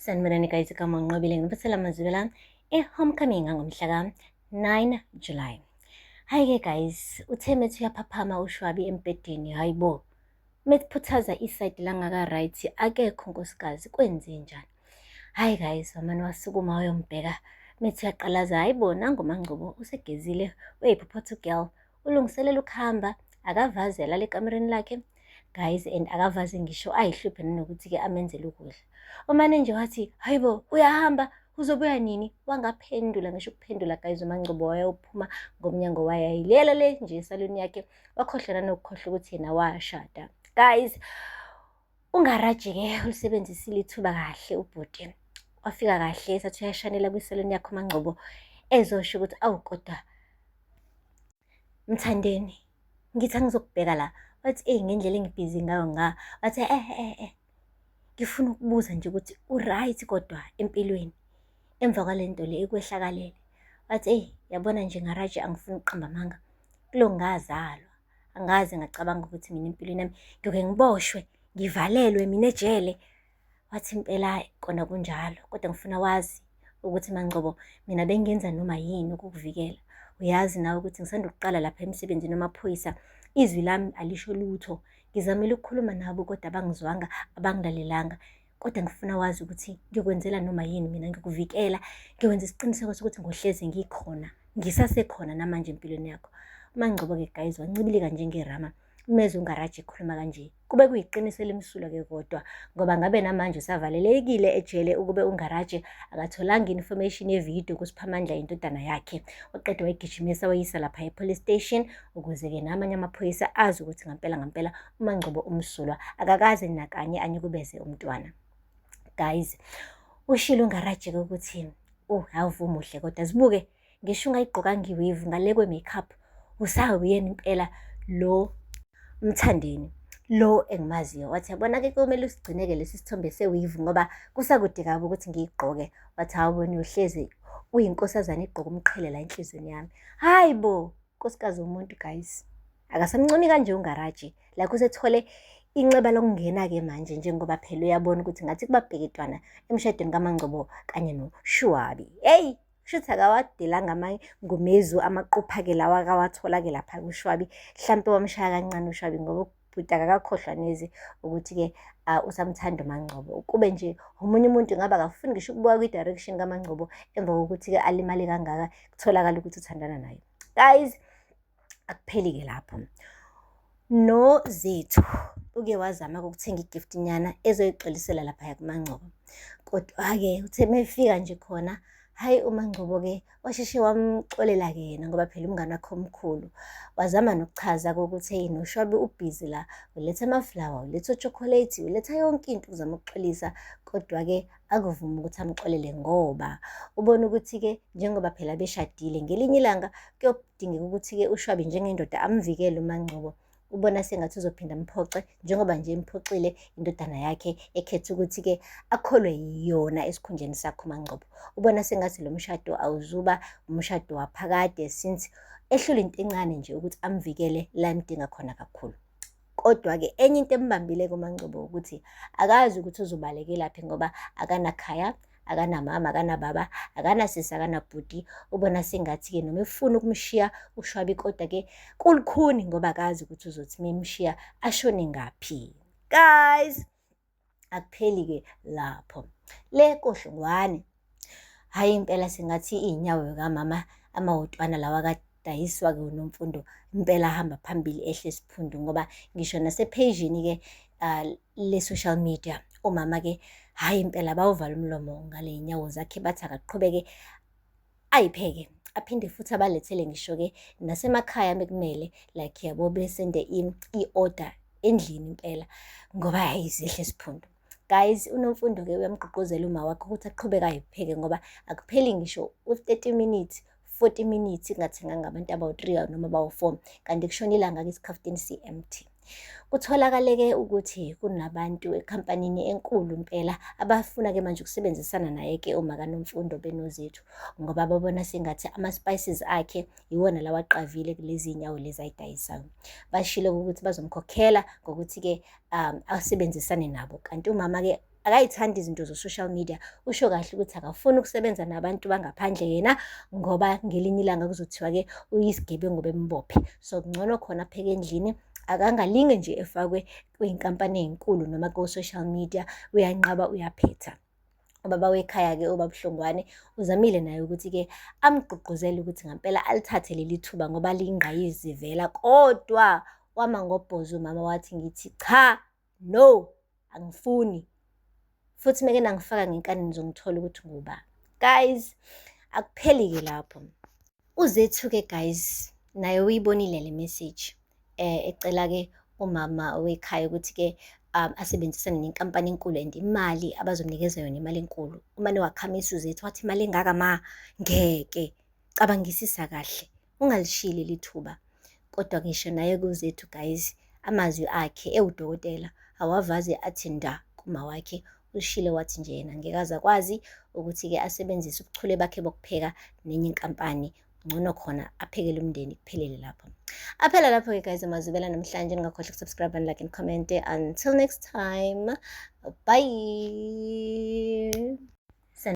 Sanibonani guys, igama nginqobile ngibethela amazwi lami e-homecoming ngomhla ka-9 July. Hayi-ke guys, uthe methi uyaphaphama ushwabi embedeni, hayi bo. Methiphuthaza isayidi langaka-right, akekho nkosikazi, kwenzenjani? Hayi guys, wamane wasukuma wayombheka, methi uyaqalaza, hayi bo, nanguMaNgcobo usegezile, uyiphopotho girl, ulungiselela ukuhamba, akavaze alala ekamereni lakhe. Guys, and akavaze ngisho ayihluphe nanokuthi-ke amenzele ukudla. Umane nje wathi, hayi bo, uyahamba, uzobuya nini? Wangaphendula, ngisho ukuphendula guys, uMaNgcobo wayophuma ngomnyango wayayilela le nje esaloni yakhe, wakhohlwa nanokukhohlwa ukuthi yena washada. Guys, uNgaraji-ke ulisebenzisile ithuba kahle ubhuti. Wafika kahle, sathi uyashanela kwisaloni yakhe uMaNgcobo, ezosho ukuthi awu kodwa Mthandeni, ngithi angizokubheka la. Wathi ngendlela engibhizi ngayo wathi ngifuna ukubuza nje ukuthi u-right kodwa empilweni emva kwalento le ekwehlakalele. Wathi yabona nje Ngaraji, angifuni ukuqamba amanga, kulo ngazalwa angaze ngacabanga ukuthi mina empilweni yami ngiyoke ngiboshwe, ngivalelwe mina ejele. Wathi impela kona kunjalo, kodwa ngifuna wazi ukuthi MaNgcobo, mina bengenza noma yini ukukuvikela. Uyazi nawe ukuthi ngisanda ukuqala lapha emsebenzini wamaphoyisa, izwi lami alisho lutho. Ngizamile ukukhuluma nabo kodwa abangizwanga, abangilalelanga. Kodwa ngifuna wazi ukuthi ngiyokwenzela noma yini mina, ngikuvikela, ngikwenza isiqiniseko sokuthi ngohlezi ngikhona, ngisasekhona namanje empilweni yakho. UMaNgcobo-ke guys wancibilika njengerama umezwe uNgaraji ekhuluma kanje. Kube kuyiqiniso elimsulwa-ke kodwa, ngoba ngabe namanje usavalelekile ejele ukube uNgaraji akatholanga information yevidiyo kuSiphamandla indodana yakhe. Waqeda wayigijimisa wayisa lapha e-police station ukuze-ke namanye amaphoyisa azi ukuthi ngampela uMaNgcobo umsulwa, akakaze nakanye anyukubeze umntwana. Guys, ushilo uNgaraji-ke ukuthi awuve muhle kodwa zibuke ngisho ungayigqokanga iweave ngale kwe-makeup, usawuyena impela lo Mthandeni lo engimaziyo. Wathi yabona-ke kumele usigcineke lesi sithombe seweave ngoba kusakude kabi ukuthi ngiyigqoke. Wathi awubona uyohlezi uyinkosazana igqoka umqhele la enhlizweni yami. Hayi bo, nkosikazi womuntu guys, akasamncumi kanje uNgaraji, like usethole inceba lokungena-ke manje, njengoba phela uyabona ukuthi ngathi kubabheketwana emshadweni kaMaNgcobo kanye noShwabi. Hey, shuthi akawadelanga ngumezu amaqupha-ke lawa akawathola-ke lapha kuShwabi. Hlampe wamshaya kancane uShwabi ngoba ubhuti akakakhohlwa neze ukuthi-ke usamthanda uMaNgcobo. Kube nje omunye umuntu ngabe akafuni ngisho ukubuka kwi-direction kaMaNgcobo emva kokuthi-ke alimale kangaka kutholakala ukuthi uthandana naye. Guys, akupheli-ke lapho. NoZethu uke wazama ukuthenga igift nyana ezoyigxilisela lapha kuMaNgcobo, kodwa-ke uthe mefika nje khona, hayi uMaNgcobo-ke washeshe wamxolela-ke yena ngoba phela umngane wakhe omkhulu. Wazama nokuchaza-ke ukuthi noShwabi ubhizi la, uletha amaflawa, uletha ochokolate, uletha yonke into ukuzama ukuxolisa, kodwa-ke akuvuma ukuthi amxolele ngoba ubona ukuthi-ke njengoba phela beshadile ngelinye ilanga kuyodingeka ukuthi-ke uShwabi njengendoda amvikele uMaNgcobo. Ubona sengathi uzophinda mphoce njengoba nje imphoxile indodana yakhe ekhetha ukuthi-ke akholwe yiyona esikhundleni sakhe uMaNgcobo. Ubona sengathi lo mshado awuzuba umshado waphakade since ehlule into encane nje ukuthi amvikele la emdinga khona kakhulu. Kodwa-ke enye into embambile kuMaNgcobo ukuthi akazi ukuthi uzobalekelaphi ngoba akanakhaya, akanamama, akanababa, akanasisi, akanabhuti. Ubona sengathi-ke noma efuna ukumshiya uShwabi, kodwa-ke kulukhuni ngoba akazi ukuthi uzothi memshiya ashone ngaphi. Guys, akupheli-ke lapho. Le kohlongwane, hayi impela sengathi iy'nyawo kamama amawotwana lawa kadayiswa-ke uNomfundo impela ahamba phambili ehle esiphundu, ngoba ngisho nasephejini-ke le-social media omama-ke hayi impela bawuvala umlomo ngale y'nyawo zakhe, bathi akaqhubeke ayipheke aphinde futhi abalethele ngisho-ke nasemakhaya mekumele, like yabo besende i-order endlini impela ngoba hayi zihle esiphundu. Guys, uNomfundo-ke uyamgqugquzela uma wakhe ukuthi aqhubeke ayipheke ngoba akupheli ngisho u-30 minutes 40 minutes kungathenganga abantu abawu-3 noma abawu-4, kanti kushona ilanga-ke isikhafutini si-empty. Kutholakale-ke ukuthi kunabantu ekhampanini enkulu impela abafuna-ke manje ukusebenzisana naye-ke uma kaNomfundo benoZethu, ngoba babona sengathi ama-spices akhe iwona lawa aqavile kulezi y'nyawo lezi ayidayisayo. Bashilo ukuthi bazomkhokhela ngokuthi-ke asebenzisane nabo, kanti umama-ke akayithandi izinto zo-social media, usho kahle ukuthi akafuni ukusebenza nabantu bangaphandle yena, ngoba ngelinye ilanga kuzothiwa-ke uyisigebengu bembophe. So kungcono khona apheke endlini, akangalinge nje efakwe kwiy'nkampani ey'nkulu noma ko-social media, uyanqaba, uyaphetha. Ubaba wekhaya-ke, ubaba uHlongwane, uzamile naye ukuthi-ke amgqugquzele ukuthi ngampela alithathe leli thuba ngoba liyingqayizivela, kodwa wama ngobhozi umama wathi ngithi cha, no, angifuni, futhi meke nangifaka ngenkani nizongithola ukuthi nguba. Guys, akupheli-ke lapho. UZethu-ke guys, naye uyibonile le message ecela-ke umama wekhaya ukuthi-ke asebenzisane nenkampani enkulu and imali abazomnikeza yona imali enkulu. Umane wakhamisa uZethu wathi imali engaka ma, ngeke, cabangisisa kahle, ungalishili lithuba. Kodwa ngisho naye kuZethu guys, amazwi akhe ewudokotela awavaze athi nda kuma wakhe. Ushilo wathi nje yena ngeke aze akwazi ukuthi-ke asebenzise ubuchule bakhe bokupheka nenye inkampani, ngcono khona aphekele umndeni kuphelele lapho. Aphela lapho-ke guys amazwibela namhlanje, ningakhohlwa ukusubscribe and like and comment. Until next time, bye.